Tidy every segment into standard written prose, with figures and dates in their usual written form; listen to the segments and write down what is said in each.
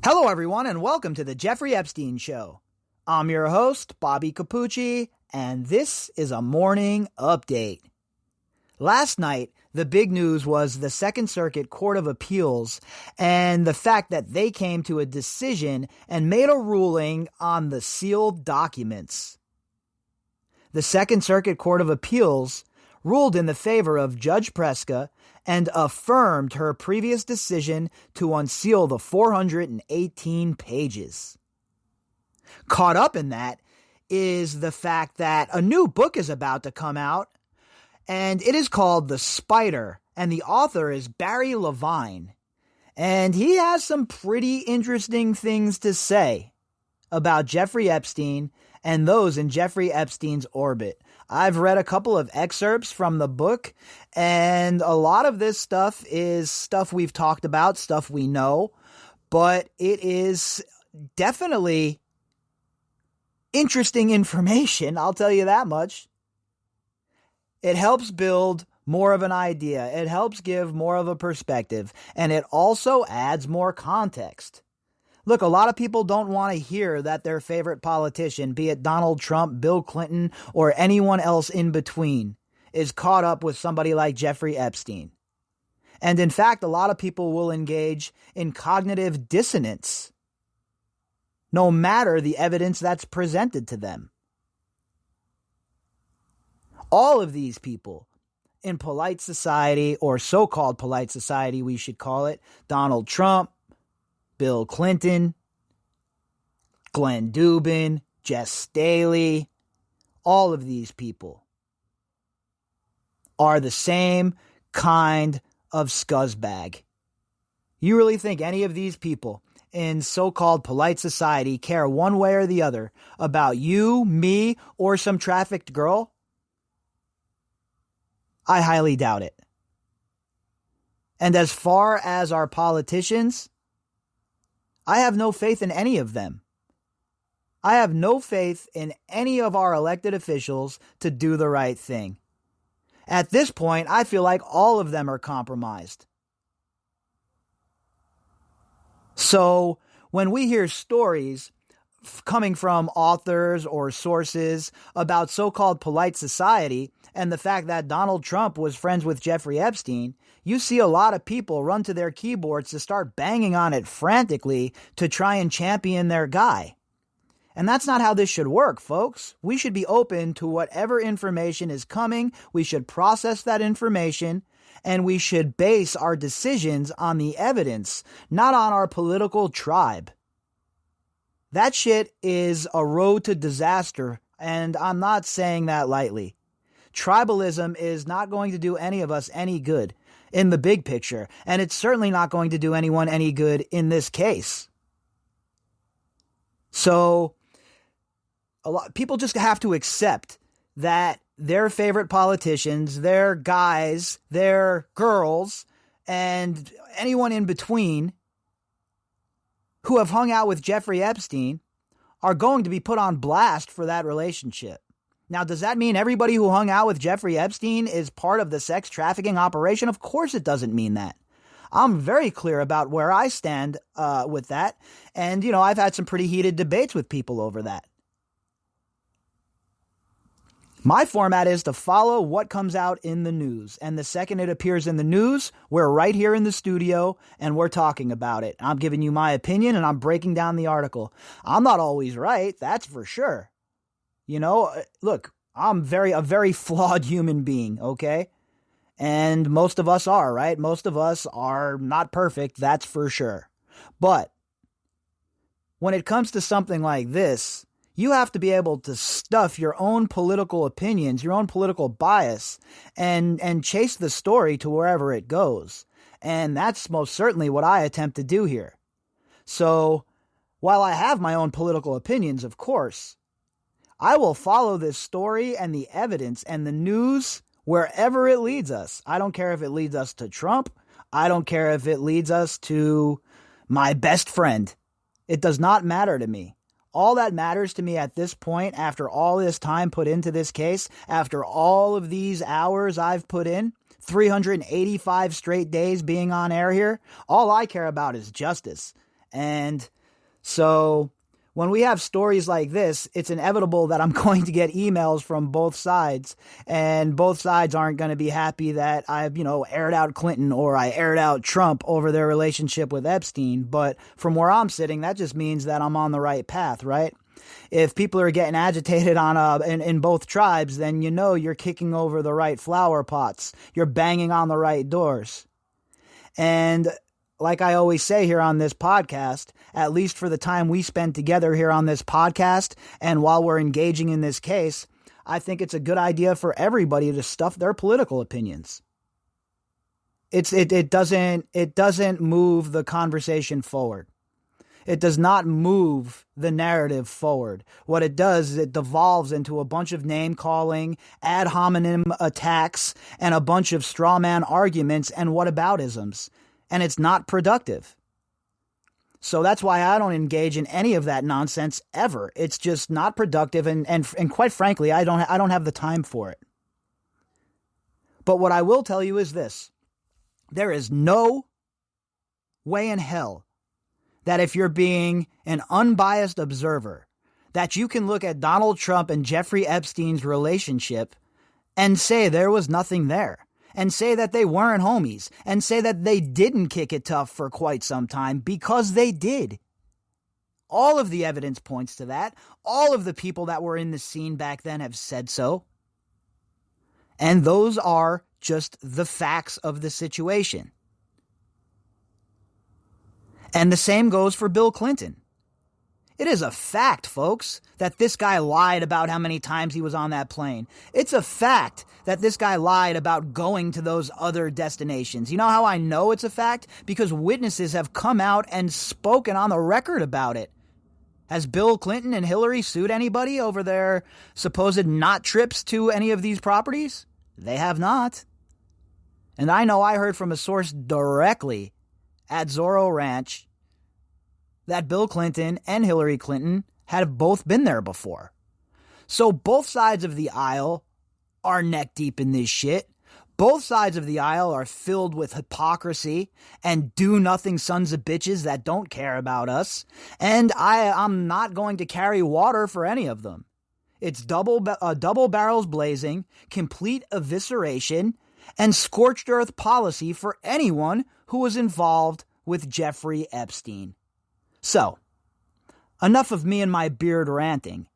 Hello, everyone, and welcome to the Jeffrey Epstein Show. I'm your host, Bobbycapucci, and this is a morning update. Last night, the big news was the Second Circuit Court of Appeals and the fact that they came to a decision and made a ruling on the sealed documents. The Second Circuit Court of Appeals ruled in the favor of Judge Preska and affirmed her previous decision to unseal the 418 pages. Caught up in that is the fact that a new book is about to come out, and it is called The Spider, and the author is Barry Levine. And he has some pretty interesting things to say about Jeffrey Epstein and those in Jeffrey Epstein's orbit. I've read a couple of excerpts from the book, and a lot of this stuff is stuff we've talked about, stuff we know, but it is definitely interesting information, I'll tell you that much. It helps build more of an idea, it helps give more of a perspective, and it also adds more context. Look, a lot of people don't want to hear that their favorite politician, be it Donald Trump, Bill Clinton, or anyone else in between, is caught up with somebody like Jeffrey Epstein. And in fact, a lot of people will engage in cognitive dissonance, no matter the evidence that's presented to them. All of these people in polite society, or so-called polite society, we should call it, Donald Trump, Bill Clinton, Glenn Dubin, Jess Staley, all of these people are the same kind of scuzzbag. You really think any of these people in so-called polite society care one way or the other about you, me, or some trafficked girl? I highly doubt it. And as far as our politicians, I have no faith in any of them. I have no faith in any of our elected officials to do the right thing. At this point, I feel like all of them are compromised. So when we hear stories coming from authors or sources about so-called polite society and the fact that Donald Trump was friends with Jeffrey Epstein, you see a lot of people run to their keyboards to start banging on it frantically to try and champion their guy. And that's not how this should work, folks. We should be open to whatever information is coming. We should process that information, and we should base our decisions on the evidence, not on our political tribe. That shit is a road to disaster, and I'm not saying that lightly. Tribalism is not going to do any of us any good in the big picture, and it's certainly not going to do anyone any good in this case. So, people just have to accept that their favorite politicians, their guys, their girls, and anyone in between who have hung out with Jeffrey Epstein are going to be put on blast for that relationship. Now, does that mean everybody who hung out with Jeffrey Epstein is part of the sex trafficking operation? Of course it doesn't mean that. I'm very clear about where I stand with that. And, I've had some pretty heated debates with people over that. My format is to follow what comes out in the news. And the second it appears in the news, we're right here in the studio and we're talking about it. I'm giving you my opinion and I'm breaking down the article. I'm not always right, that's for sure. Look, I'm a very flawed human being, okay? And most of us are, right? Most of us are not perfect, that's for sure. But when it comes to something like this, you have to be able to stuff your own political opinions, your own political bias, and chase the story to wherever it goes. And that's most certainly what I attempt to do here. So, while I have my own political opinions, of course, I will follow this story and the evidence and the news wherever it leads us. I don't care if it leads us to Trump. I don't care if it leads us to my best friend. It does not matter to me. All that matters to me at this point, after all this time put into this case, after all of these hours I've put in, 385 straight days being on air here, all I care about is justice. And so when we have stories like this, it's inevitable that I'm going to get emails from both sides, and both sides aren't going to be happy that I've, aired out Clinton or I aired out Trump over their relationship with Epstein. But from where I'm sitting, that just means that I'm on the right path, right? If people are getting agitated in both tribes, then you're kicking over the right flower pots. You're banging on the right doors. And like I always say here on this podcast, at least for the time we spend together here on this podcast and while we're engaging in this case, I think it's a good idea for everybody to stuff their political opinions. It doesn't move the conversation forward. It does not move the narrative forward. What it does is it devolves into a bunch of name-calling, ad hominem attacks, and a bunch of straw man arguments and whataboutisms. And it's not productive. So that's why I don't engage in any of that nonsense ever. It's just not productive, and quite frankly, I don't have the time for it. But what I will tell you is this. There is no way in hell that if you're being an unbiased observer, that you can look at Donald Trump and Jeffrey Epstein's relationship and say there was nothing there, and say that they weren't homies, and say that they didn't kick it tough for quite some time, because they did. All of the evidence points to that. All of the people that were in the scene back then have said so. And those are just the facts of the situation. And the same goes for Bill Clinton. It is a fact, folks, that this guy lied about how many times he was on that plane. It's a fact that this guy lied about going to those other destinations. You know how I know it's a fact? Because witnesses have come out and spoken on the record about it. Has Bill Clinton and Hillary sued anybody over their supposed not trips to any of these properties? They have not. And I know I heard from a source directly at Zorro Ranch that Bill Clinton and Hillary Clinton had both been there before. So both sides of the aisle are neck deep in this shit. Both sides of the aisle are filled with hypocrisy and do-nothing sons of bitches that don't care about us. And I'm not going to carry water for any of them. It's double barrels blazing, complete evisceration, and scorched earth policy for anyone who was involved with Jeffrey Epstein. So, enough of me and my beard ranting.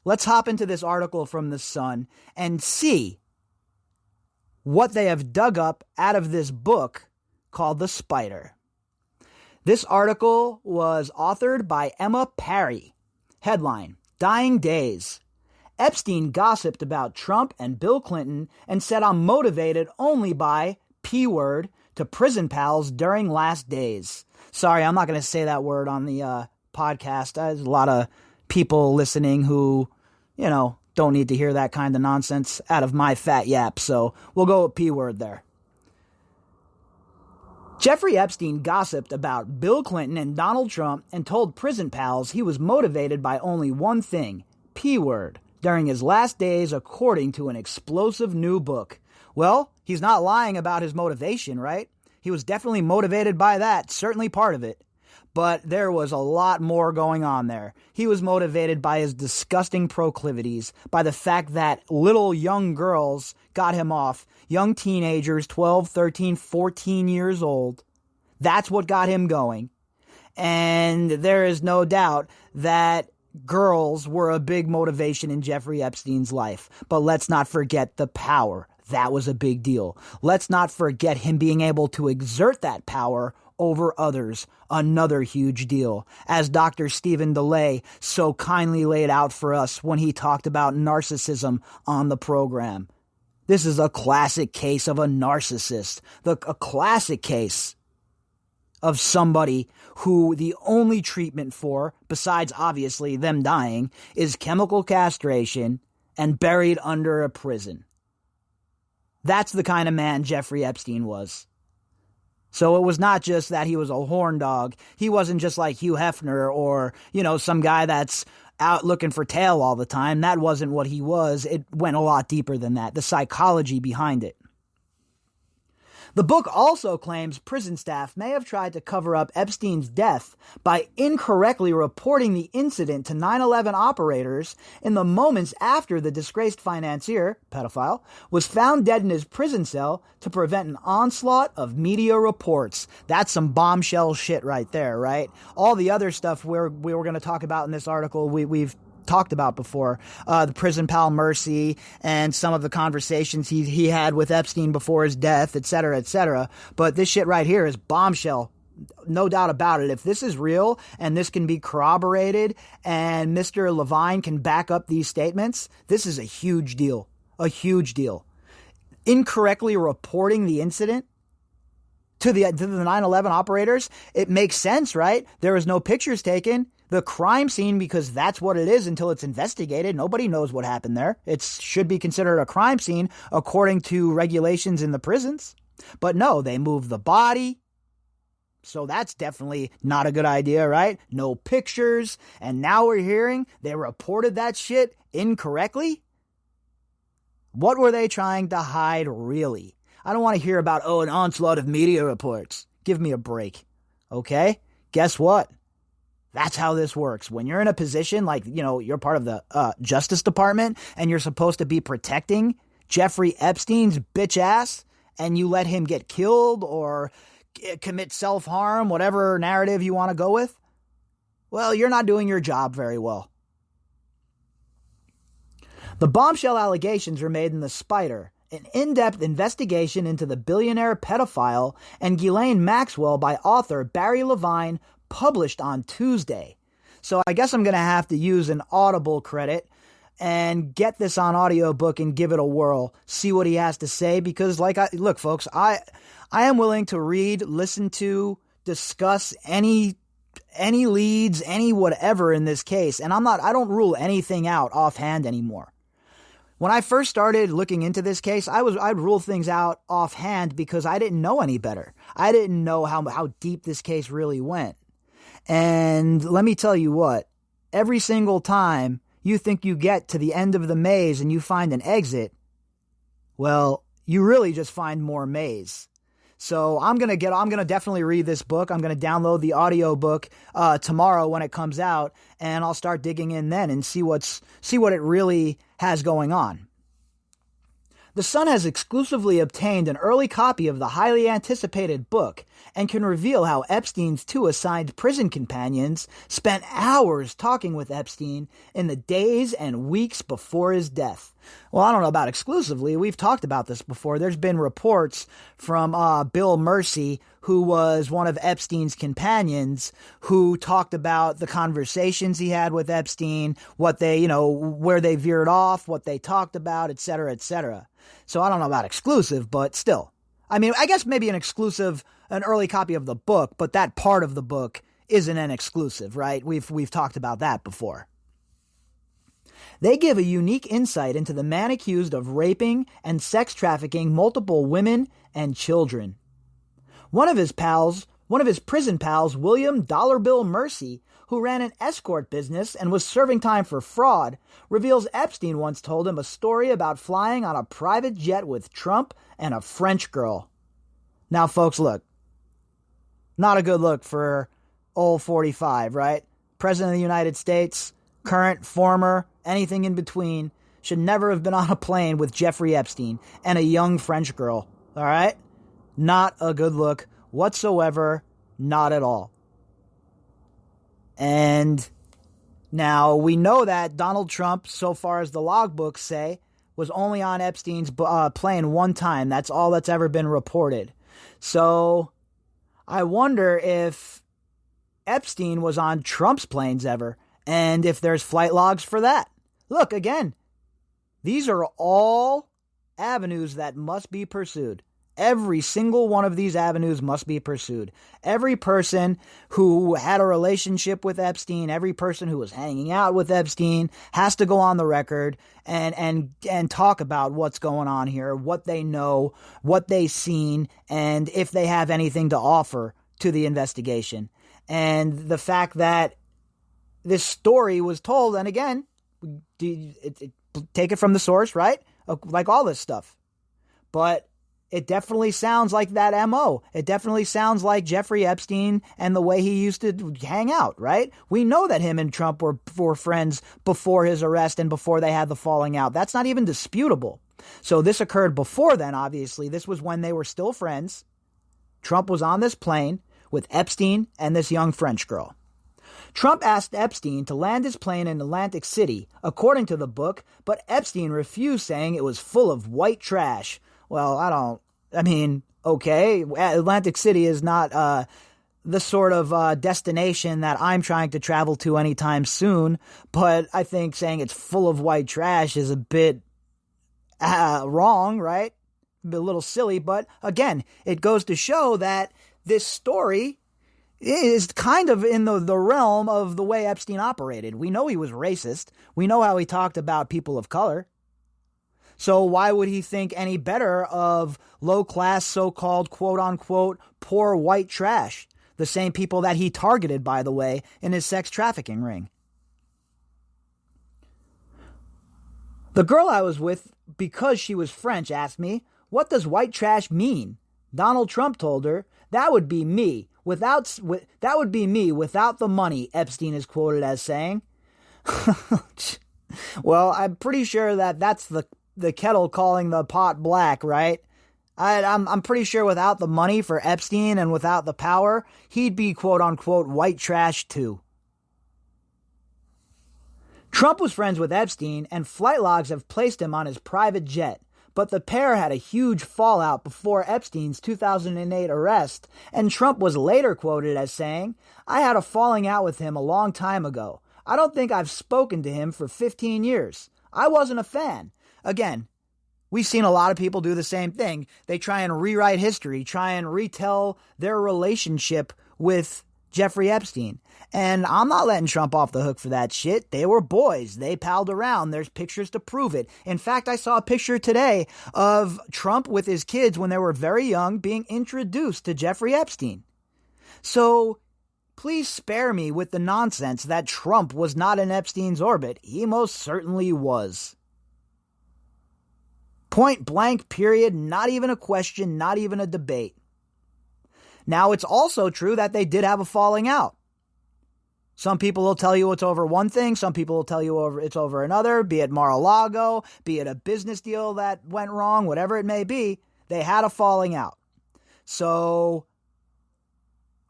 Let's hop into this article from The Sun and see what they have dug up out of this book called The Spider. This article was authored by Emma Parry. Headline, Dying Days. Epstein gossiped about Trump and Bill Clinton and said I'm motivated only by P-word to prison pals during last days. Sorry, I'm not going to say that word on the podcast. There's a lot of people listening who, don't need to hear that kind of nonsense out of my fat yap. So we'll go with P-word there. Jeffrey Epstein gossiped about Bill Clinton and Donald Trump and told prison pals he was motivated by only one thing, P-word, during his last days, according to an explosive new book. Well, he's not lying about his motivation, right? He was definitely motivated by that, certainly part of it. But there was a lot more going on there. He was motivated by his disgusting proclivities, by the fact that little young girls got him off, young teenagers, 12, 13, 14 years old. That's what got him going. And there is no doubt that girls were a big motivation in Jeffrey Epstein's life. But let's not forget the power. That was a big deal. Let's not forget him being able to exert that power over others. Another huge deal. As Dr. Stephen DeLay so kindly laid out for us when he talked about narcissism on the program. This is a classic case of a narcissist. A classic case of somebody who the only treatment for, besides obviously them dying, is chemical castration and buried under a prison. That's the kind of man Jeffrey Epstein was. So it was not just that he was a horn dog. He wasn't just like Hugh Hefner or, some guy that's out looking for tail all the time. That wasn't what he was. It went a lot deeper than that. The psychology behind it. The book also claims prison staff may have tried to cover up Epstein's death by incorrectly reporting the incident to 9/11 operators in the moments after the disgraced financier, pedophile, was found dead in his prison cell to prevent an onslaught of media reports. That's some bombshell shit right there, right? All the other stuff we were going to talk about in this article, we've talked about before, the prison pal Mercy and some of the conversations he had with Epstein before his death, et cetera, et cetera. But this shit right here is bombshell. No doubt about it. If this is real and this can be corroborated and Mr. Levine can back up these statements, this is a huge deal. A huge deal. Incorrectly reporting the incident to the 9/11 operators, it makes sense, right? There was no pictures taken. The crime scene, because that's what it is until it's investigated. Nobody knows what happened there. It should be considered a crime scene according to regulations in the prisons. But no, they moved the body. So that's definitely not a good idea, right? No pictures. And now we're hearing they reported that shit incorrectly. What were they trying to hide, really? I don't want to hear about, an onslaught of media reports. Give me a break. Okay? Guess what? That's how this works. When you're in a position like, you're part of the Justice Department and you're supposed to be protecting Jeffrey Epstein's bitch ass and you let him get killed or commit self-harm, whatever narrative you want to go with, well, you're not doing your job very well. The bombshell allegations were made in The Spider, an in-depth investigation into the billionaire pedophile and Ghislaine Maxwell by author Barry Levine, published on Tuesday. So I guess I'm going to have to use an Audible credit and get this on audiobook and give it a whirl, see what he has to say, because look, folks, I am willing to read, listen to, discuss any leads, any whatever in this case, and I don't rule anything out offhand anymore. When I first started looking into this case, I'd rule things out offhand because I didn't know any better. I didn't know how deep this case really went. And let me tell you what, every single time you think you get to the end of the maze and you find an exit, well, you really just find more maze. So I'm going to definitely read this book. I'm going to download the audio book tomorrow when it comes out, and I'll start digging in then and see what it really has going on. The Sun has exclusively obtained an early copy of the highly anticipated book and can reveal how Epstein's two assigned prison companions spent hours talking with Epstein in the days and weeks before his death. Well, I don't know about exclusively. We've talked about this before. There's been reports from Bill Mercy, who was one of Epstein's companions, who talked about the conversations he had with Epstein, what they, where they veered off, what they talked about, et cetera, et cetera. So I don't know about exclusive, but still. I mean, I guess maybe an early copy of the book, but that part of the book isn't an exclusive, right? We've talked about that before. They give a unique insight into the man accused of raping and sex trafficking multiple women and children. One of his prison pals, William Dollar Bill Mercy, who ran an escort business and was serving time for fraud, reveals Epstein once told him a story about flying on a private jet with Trump and a French girl. Now, folks, look. Not a good look for old 45, right? President of the United States, current, former, anything in between, should never have been on a plane with Jeffrey Epstein and a young French girl, all right? Not a good look whatsoever, not at all. And now we know that Donald Trump, so far as the logbooks say, was only on Epstein's plane one time. That's all that's ever been reported. So I wonder if Epstein was on Trump's planes ever, and if there's flight logs for that. Look, again, these are all avenues that must be pursued. Every single one of these avenues must be pursued. Every person who had a relationship with Epstein, every person who was hanging out with Epstein has to go on the record and talk about what's going on here, what they know, what they've seen, and if they have anything to offer to the investigation. And the fact that this story was told, and again, take it from the source, right? Like all this stuff. But It definitely sounds like that MO. It definitely sounds like Jeffrey Epstein and the way he used to hang out, right? We know that him and Trump were friends before his arrest and before they had the falling out. That's not even disputable. So this occurred before then, obviously. This was when they were still friends. Trump was on this plane with Epstein and this young French girl. Trump asked Epstein to land his plane in Atlantic City, according to the book, but Epstein refused, saying it was full of white trash. Well, okay, Atlantic City is not the sort of destination that I'm trying to travel to anytime soon, but I think saying it's full of white trash is a bit wrong, right? A little silly, but again, it goes to show that this story is kind of in the realm of the way Epstein operated. We know he was racist. We know how he talked about people of color. So why would he think any better of low-class, so-called, quote-unquote, poor white trash? The same people that he targeted, by the way, in his sex trafficking ring. The girl I was with, because she was French, asked me, "What does white trash mean?" Donald Trump told her, "That would be me. That would be me without the money," Epstein is quoted as saying. Well, I'm pretty sure that that's the kettle calling the pot black, right? I'm pretty sure without the money for Epstein and without the power, he'd be quote-unquote white trash too. Trump was friends with Epstein, and flight logs have placed him on his private jet. But the pair had a huge fallout before Epstein's 2008 arrest, and Trump was later quoted as saying, "I had a falling out with him a long time ago. I don't think I've spoken to him for 15 years. I wasn't a fan." Again, we've seen a lot of people do the same thing. They try and rewrite history, try and retell their relationship with Jeffrey Epstein. And I'm not letting Trump off the hook for that shit. They were boys. They palled around. There's pictures to prove it. In fact, I saw a picture today of Trump with his kids when they were very young being introduced to Jeffrey Epstein. So please spare me with the nonsense that Trump was not in Epstein's orbit. He most certainly was. Point blank, period. Not even a question, not even a debate. Now, it's also true that they did have a falling out. Some people will tell you it's over one thing. Some people will tell you it's over another, be it Mar-a-Lago, be it a business deal that went wrong, whatever it may be. They had a falling out. So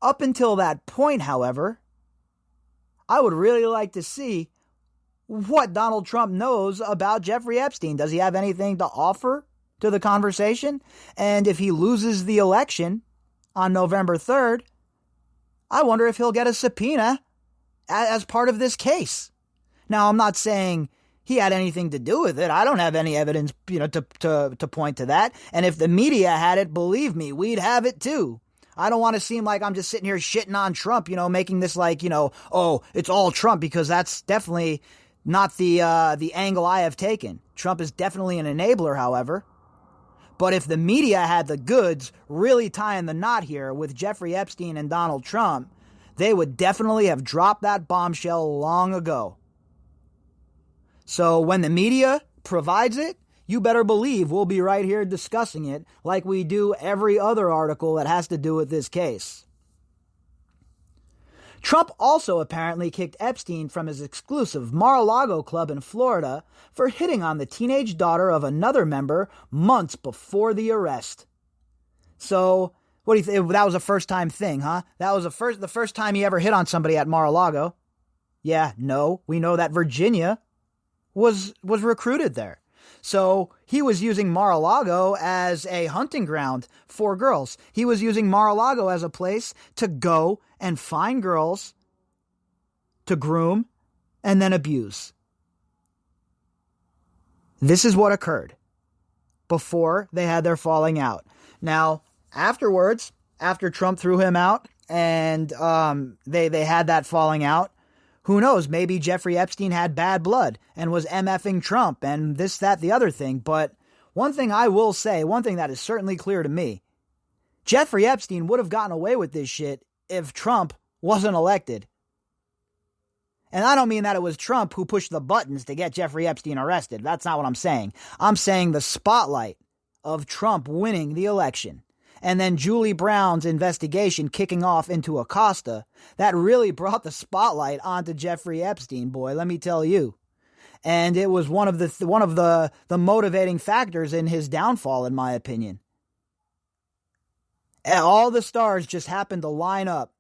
up until that point, however, I would really like to see what Donald Trump knows about Jeffrey Epstein. Does he have anything to offer to the conversation? And if he loses the election on November 3rd, I wonder if he'll get a subpoena as part of this case. Now, I'm not saying he had anything to do with it. I don't have any evidence, to point to that. And if the media had it, believe me, we'd have it too. I don't want to seem like I'm just sitting here shitting on Trump, making this like, oh, it's all Trump, because that's definitely not the angle I have taken. Trump is definitely an enabler, however. But if the media had the goods really tying the knot here with Jeffrey Epstein and Donald Trump, they would definitely have dropped that bombshell long ago. So when the media provides it, you better believe we'll be right here discussing it like we do every other article that has to do with this case. Trump also apparently kicked Epstein from his exclusive Mar-a-Lago club in Florida for hitting on the teenage daughter of another member months before the arrest. So, what do you think? That was a first-time thing, huh? That was the first time he ever hit on somebody at Mar-a-Lago. Yeah, no, we know that Virginia was recruited there. So he was using Mar-a-Lago as a hunting ground for girls. He was using Mar-a-Lago as a place to go and find girls to groom and then abuse. This is what occurred before they had their falling out. Now, afterwards, after Trump threw him out and they had that falling out, who knows, maybe Jeffrey Epstein had bad blood and was MFing Trump and this, that, the other thing. But one thing I will say, one thing that is certainly clear to me, Jeffrey Epstein would have gotten away with this shit if Trump wasn't elected. And I don't mean that it was Trump who pushed the buttons to get Jeffrey Epstein arrested. That's not what I'm saying. I'm saying the spotlight of Trump winning the election, and then Julie Brown's investigation kicking off into Acosta, that really brought the spotlight onto Jeffrey Epstein, boy, let me tell you. And it was one of the motivating factors in his downfall, in my opinion. All the stars just happened to line up,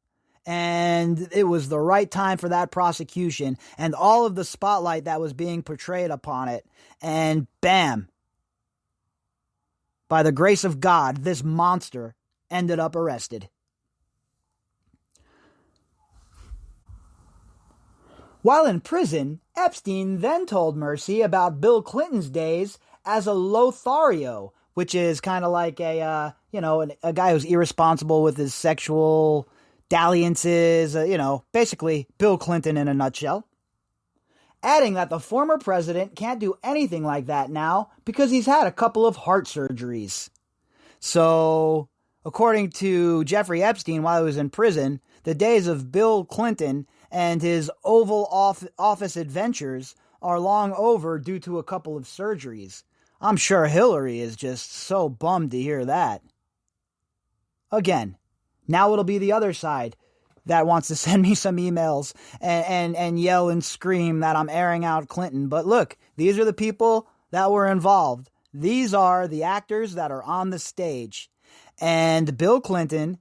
and it was the right time for that prosecution and all of the spotlight that was being portrayed upon it. And bam, by the grace of God, this monster ended up arrested. While in prison, Epstein then told Mercy about Bill Clinton's days as a Lothario, which is kind of like a guy who's irresponsible with his sexual dalliances, basically Bill Clinton in a nutshell. Adding that the former president can't do anything like that now because he's had a couple of heart surgeries. So, according to Jeffrey Epstein while he was in prison, the days of Bill Clinton and his Oval Office adventures are long over due to a couple of surgeries. I'm sure Hillary is just so bummed to hear that. Again, now it'll be the other side that wants to send me some emails and yell and scream that I'm airing out Clinton. But look, these are the people that were involved. These are the actors that are on the stage. And Bill Clinton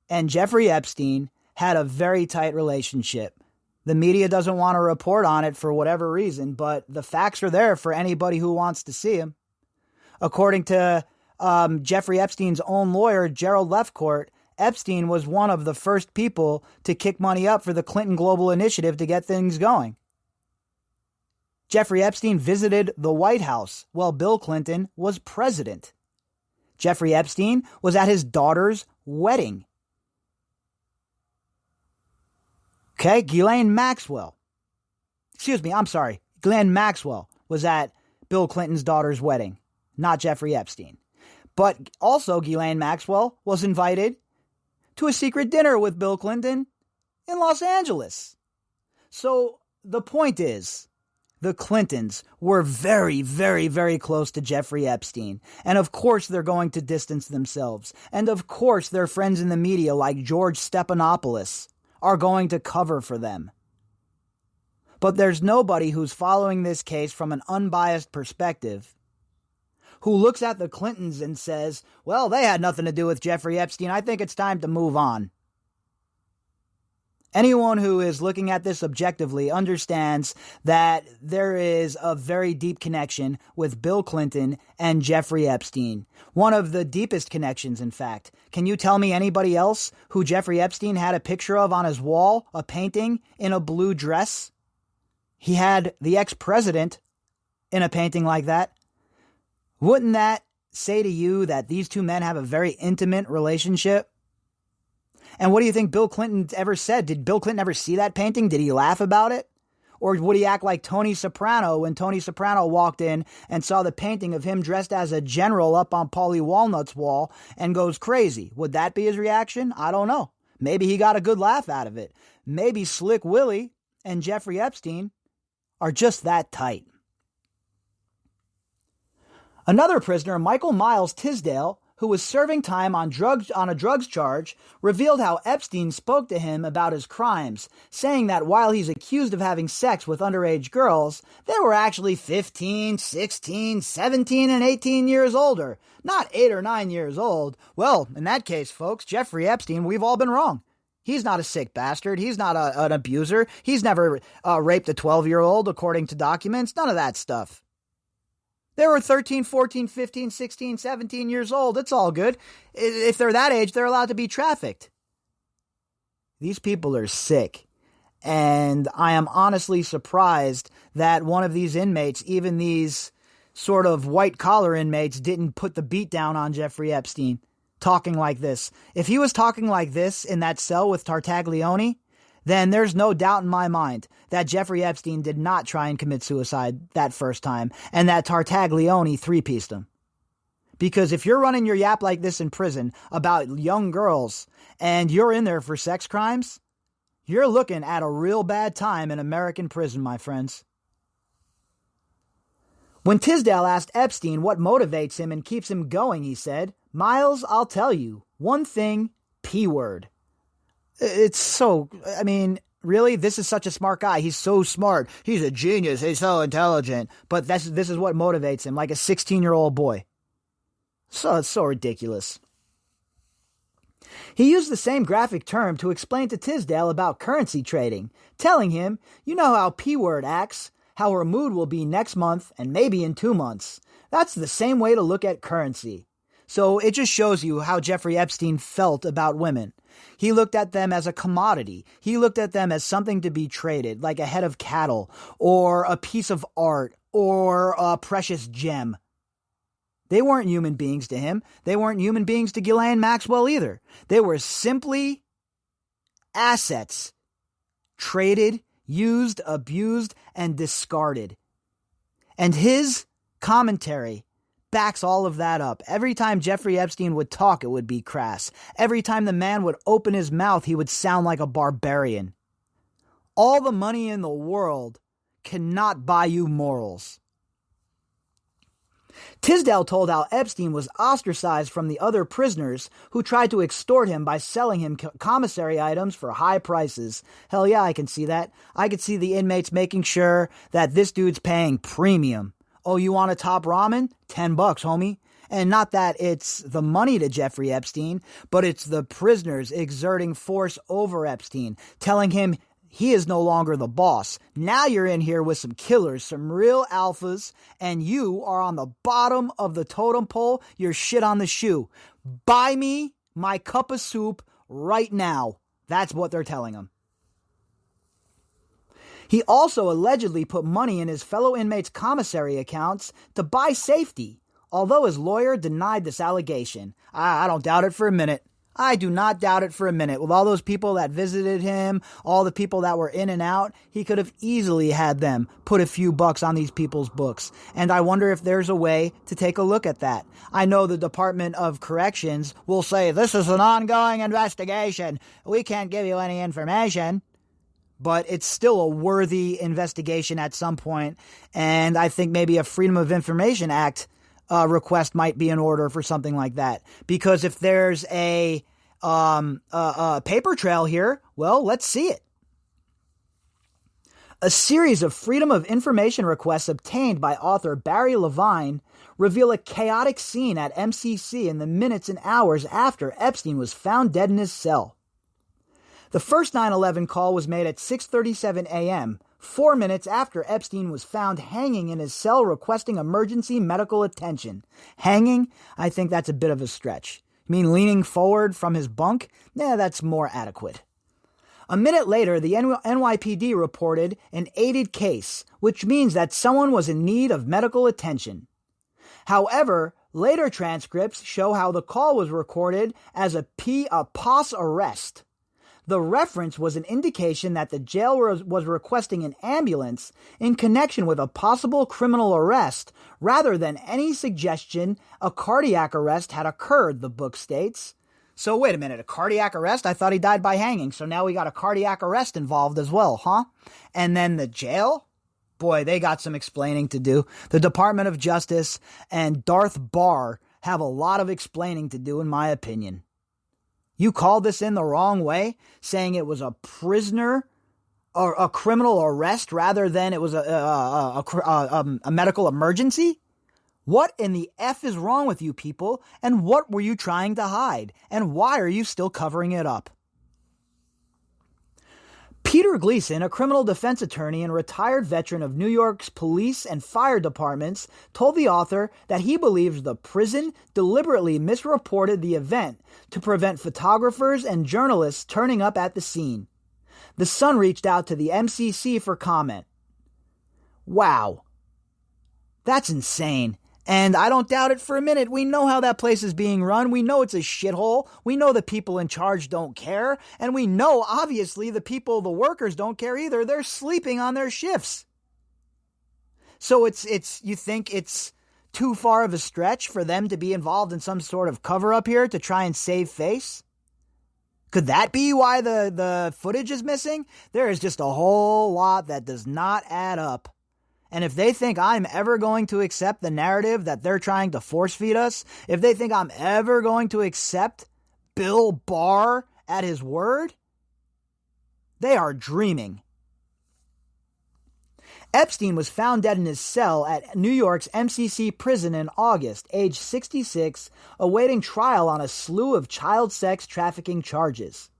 and Jeffrey Epstein had a very tight relationship. The media doesn't want to report on it for whatever reason, but the facts are there for anybody who wants to see them. According to Jeffrey Epstein's own lawyer, Gerald Lefcourt, Epstein was one of the first people to kick money up for the Clinton Global Initiative to get things going. Jeffrey Epstein visited the White House while Bill Clinton was president. Jeffrey Epstein was at his daughter's wedding. Okay, Ghislaine Maxwell was at Bill Clinton's daughter's wedding, not Jeffrey Epstein. But also Ghislaine Maxwell was invited to a secret dinner with Bill Clinton in Los Angeles. So the point is, the Clintons were very, very, very close to Jeffrey Epstein. And of course they're going to distance themselves. And of course their friends in the media like George Stephanopoulos are going to cover for them. But there's nobody who's following this case from an unbiased perspective who looks at the Clintons and says, well, they had nothing to do with Jeffrey Epstein. I think it's time to move on. Anyone who is looking at this objectively understands that there is a very deep connection with Bill Clinton and Jeffrey Epstein. One of the deepest connections, in fact. Can you tell me anybody else who Jeffrey Epstein had a picture of on his wall, a painting in a blue dress? He had the ex-president in a painting like that. Wouldn't that say to you that these two men have a very intimate relationship? And what do you think Bill Clinton ever said? Did Bill Clinton ever see that painting? Did he laugh about it? Or would he act like Tony Soprano when Tony Soprano walked in and saw the painting of him dressed as a general up on Paulie Walnut's wall and goes crazy? Would that be his reaction? I don't know. Maybe he got a good laugh out of it. Maybe Slick Willie and Jeffrey Epstein are just that tight. Another prisoner, Michael Miles Tisdale, who was serving time on a drugs charge, revealed how Epstein spoke to him about his crimes, saying that while he's accused of having sex with underage girls, they were actually 15, 16, 17, and 18 years older, not 8 or 9 years old. Well, in that case, folks, Jeffrey Epstein, we've all been wrong. He's not a sick bastard. He's not an abuser. He's never raped a 12-year-old, according to documents. None of that stuff. They were 13, 14, 15, 16, 17 years old. It's all good. If they're that age, they're allowed to be trafficked. These people are sick. And I am honestly surprised that one of these inmates, even these sort of white-collar inmates, didn't put the beat down on Jeffrey Epstein talking like this. If he was talking like this in that cell with Tartaglione, then there's no doubt in my mind that Jeffrey Epstein did not try and commit suicide that first time, and that Tartaglione three-pieced him. Because if you're running your yap like this in prison about young girls, and you're in there for sex crimes, you're looking at a real bad time in American prison, my friends. When Tisdale asked Epstein what motivates him and keeps him going, he said, "Miles, I'll tell you. One thing, P-word." It's so, really? This is such a smart guy. He's so smart. He's a genius. He's so intelligent. But this is what motivates him, like a 16-year-old boy. So it's so ridiculous. He used the same graphic term to explain to Tisdale about currency trading, telling him, "You know how P-word acts, how her mood will be next month and maybe in 2 months. That's the same way to look at currency." So it just shows you how Jeffrey Epstein felt about women. He looked at them as a commodity. He looked at them as something to be traded, like a head of cattle, or a piece of art, or a precious gem. They weren't human beings to him. They weren't human beings to Ghislaine Maxwell either. They were simply assets, traded, used, abused, and discarded. And his commentary backs all of that up. Every time Jeffrey Epstein would talk, it would be crass. Every time the man would open his mouth, he would sound like a barbarian. All the money in the world cannot buy you morals. Tisdale told how Epstein was ostracized from the other prisoners who tried to extort him by selling him commissary items for high prices. Hell yeah, I can see that. I could see the inmates making sure that this dude's paying premium. Oh, you want a top ramen? $10, homie. And not that it's the money to Jeffrey Epstein, but it's the prisoners exerting force over Epstein, telling him he is no longer the boss. Now you're in here with some killers, some real alphas, and you are on the bottom of the totem pole. You're shit on the shoe. Buy me my cup of soup right now. That's what they're telling him. He also allegedly put money in his fellow inmates' commissary accounts to buy safety, although his lawyer denied this allegation. I don't doubt it for a minute. I do not doubt it for a minute. With all those people that visited him, all the people that were in and out, he could have easily had them put a few bucks on these people's books. And I wonder if there's a way to take a look at that. I know the Department of Corrections will say, "This is an ongoing investigation. We can't give you any information." But it's still a worthy investigation at some point. And I think maybe a Freedom of Information Act request might be in order for something like that. Because if there's a paper trail here, well, let's see it. A series of Freedom of Information requests obtained by author Barry Levine reveal a chaotic scene at MCC in the minutes and hours after Epstein was found dead in his cell. The first 9/11 call was made at 6:37 a.m., 4 minutes after Epstein was found hanging in his cell requesting emergency medical attention. Hanging? I think that's a bit of a stretch. You mean leaning forward from his bunk? Nah, that's more adequate. A minute later, the NYPD reported an aided case, which means that someone was in need of medical attention. However, later transcripts show how the call was recorded as a POS arrest. The reference was an indication that the jail was requesting an ambulance in connection with a possible criminal arrest, rather than any suggestion a cardiac arrest had occurred, the book states. So wait a minute, a cardiac arrest? I thought he died by hanging, so now we got a cardiac arrest involved as well, huh? And then the jail? Boy, they got some explaining to do. The Department of Justice and Darth Barr have a lot of explaining to do, in my opinion. You called this in the wrong way, saying it was a prisoner or a criminal arrest rather than it was a medical emergency? What in the F is wrong with you people, and what were you trying to hide, and why are you still covering it up? Peter Gleason, a criminal defense attorney and retired veteran of New York's police and fire departments, told the author that he believes the prison deliberately misreported the event to prevent photographers and journalists turning up at the scene. The Sun reached out to the MCC for comment. Wow. That's insane. And I don't doubt it for a minute. We know how that place is being run. We know it's a shithole. We know the people in charge don't care. And we know, obviously, the workers don't care either. They're sleeping on their shifts. So you think it's too far of a stretch for them to be involved in some sort of cover-up here to try and save face? Could that be why the footage is missing? There is just a whole lot that does not add up. And if they think I'm ever going to accept the narrative that they're trying to force feed us, if they think I'm ever going to accept Bill Barr at his word, they are dreaming. Epstein was found dead in his cell at New York's MCC prison in August, age 66, awaiting trial on a slew of child sex trafficking charges.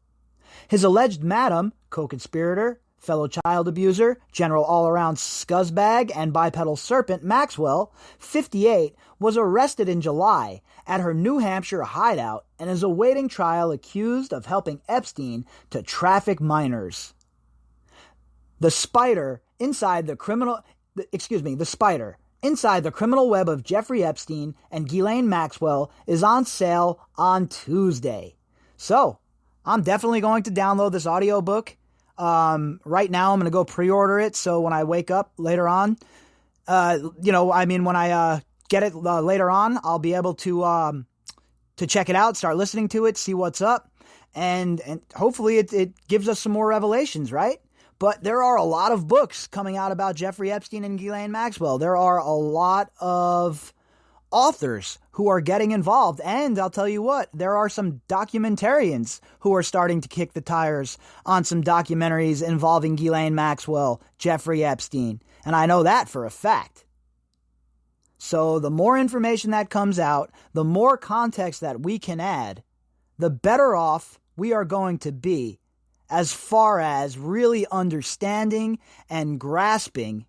His alleged madam, co-conspirator, fellow child abuser, general all-around scuzzbag, and bipedal serpent Maxwell, 58, was arrested in July at her New Hampshire hideout and is awaiting trial accused of helping Epstein to traffic minors. The spider inside the criminal web of Jeffrey Epstein and Ghislaine Maxwell is on sale on Tuesday. So, I'm definitely going to download this audiobook. Right now I'm going to go pre-order it, so when I wake up later on, when I get it later on, I'll be able to check it out, start listening to it, see what's up, and hopefully it gives us some more revelations, right? But there are a lot of books coming out about Jeffrey Epstein and Ghislaine Maxwell. There are a lot of authors who are getting involved. And I'll tell you what, there are some documentarians who are starting to kick the tires on some documentaries involving Ghislaine Maxwell, Jeffrey Epstein. And I know that for a fact. So the more information that comes out, the more context that we can add, the better off we are going to be as far as really understanding and grasping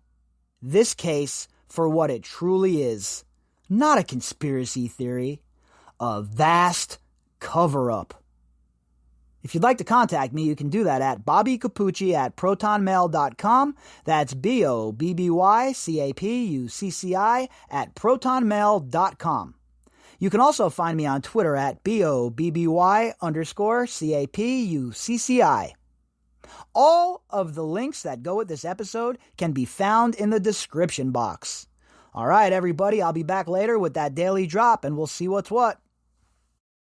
this case for what it truly is. Not a conspiracy theory, a vast cover-up. If you'd like to contact me, you can do that at bobbycapucci@protonmail.com. That's BOBBYCAPUCCI at protonmail.com. You can also find me on Twitter at BOBBY_CAPUCCI. All of the links that go with this episode can be found in the description box. All right, everybody, I'll be back later with that daily drop, and we'll see what's what.